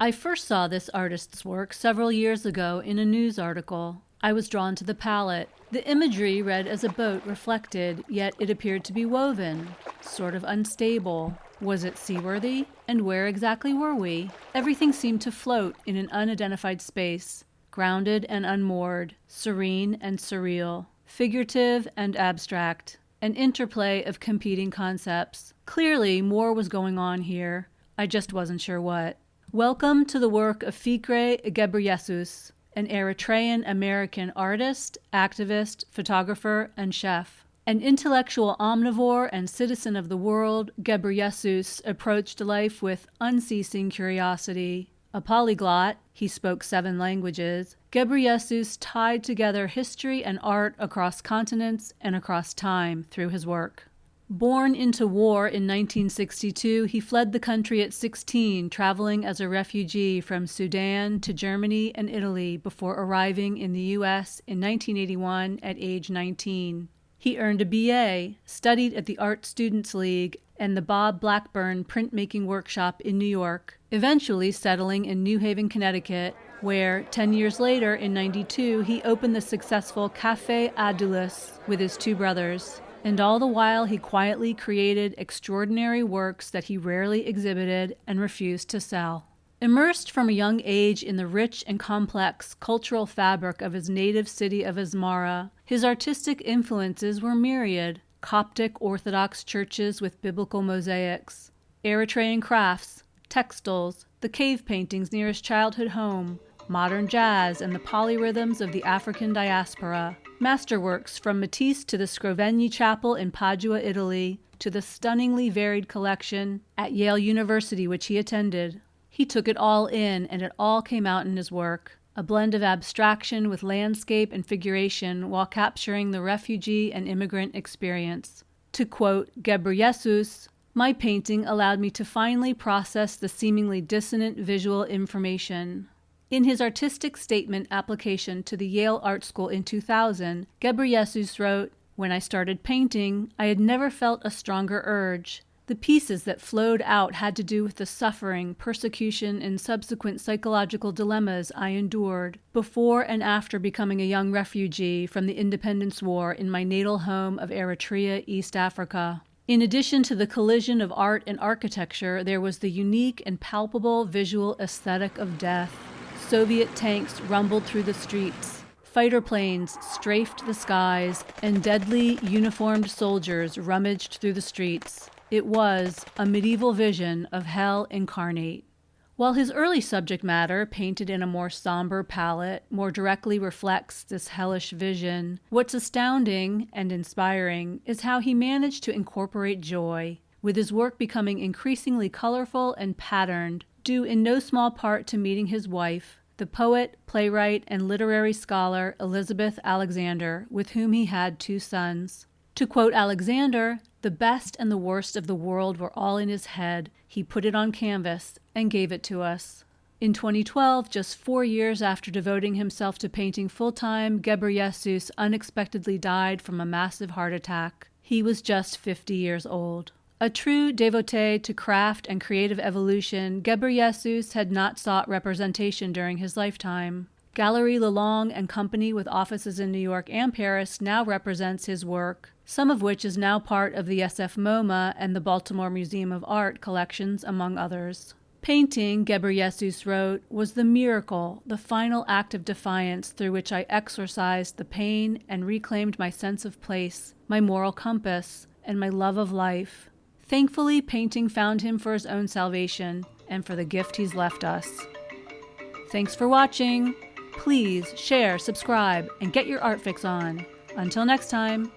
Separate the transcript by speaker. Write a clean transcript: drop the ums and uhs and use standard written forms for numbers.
Speaker 1: I first saw this artist's work several years ago in a news article. I was drawn to the palette. The imagery read as a boat reflected, yet it appeared to be woven, sort of unstable. Was it seaworthy? And where exactly were we? Everything seemed to float in an unidentified space, grounded and unmoored, serene and surreal, figurative and abstract, an interplay of competing concepts. Clearly, more was going on here. I just wasn't sure what. Welcome to the work of Ficre Ghebreyesus, an Eritrean-American artist, activist, photographer, and chef. An intellectual omnivore and citizen of the world, Ghebreyesus approached life with unceasing curiosity. A polyglot, he spoke 7 languages, Ghebreyesus tied together history and art across continents and across time through his work. Born into war in 1962, he fled the country at 16, traveling as a refugee from Sudan to Germany and Italy before arriving in the U.S. in 1981 at age 19. He earned a BA, studied at the Art Students League and the Bob Blackburn printmaking workshop in New York, eventually settling in New Haven, Connecticut, where 10 years later, in 92, he opened the successful Café Adulus with his 2 brothers. And all the while he quietly created extraordinary works that he rarely exhibited and refused to sell. Immersed from a young age in the rich and complex cultural fabric of his native city of Asmara, his artistic influences were myriad: Coptic Orthodox churches with biblical mosaics, Eritrean crafts, textiles, the cave paintings near his childhood home, modern jazz and the polyrhythms of the African diaspora, masterworks from Matisse to the Scrovegni Chapel in Padua, Italy, to the stunningly varied collection at Yale University, which he attended. He took it all in, and it all came out in his work, a blend of abstraction with landscape and figuration while capturing the refugee and immigrant experience. To quote Ghebreyesus, "My painting allowed me to finally process the seemingly dissonant visual information." In his artistic statement application to the Yale Art School in 2000, Ghebreyesus wrote, "When I started painting, I had never felt a stronger urge. The pieces that flowed out had to do with the suffering, persecution, and subsequent psychological dilemmas I endured before and after becoming a young refugee from the Independence War in my natal home of Eritrea, East Africa. In addition to the collision of art and architecture, there was the unique and palpable visual aesthetic of death. Soviet tanks rumbled through the streets, fighter planes strafed the skies, and deadly uniformed soldiers rummaged through the streets. It was a medieval vision of hell incarnate." While his early subject matter, painted in a more somber palette, more directly reflects this hellish vision, what's astounding and inspiring is how he managed to incorporate joy, with his work becoming increasingly colorful and patterned, due in no small part to meeting his wife, the poet, playwright, and literary scholar Elizabeth Alexander, with whom he had 2 sons. To quote Alexander, "The best and the worst of the world were all in his head. He put it on canvas and gave it to us." In 2012, just 4 years after devoting himself to painting full-time, Ghebreyesus unexpectedly died from a massive heart attack. He was just 50 years old. A true devotee to craft and creative evolution, Ghebreyesus had not sought representation during his lifetime. Galerie, Lelong and Company, with offices in New York and Paris, now represents his work, some of which is now part of the SF MoMA and the Baltimore Museum of Art collections, among others. Painting, Ghebreyesus wrote, was the miracle, the final act of defiance through which I exorcised the pain and reclaimed my sense of place, my moral compass, and my love of life. Thankfully, painting found him for his own salvation and for the gift he's left us. Thanks for watching. Please share, subscribe, and get your art fix on. Until next time.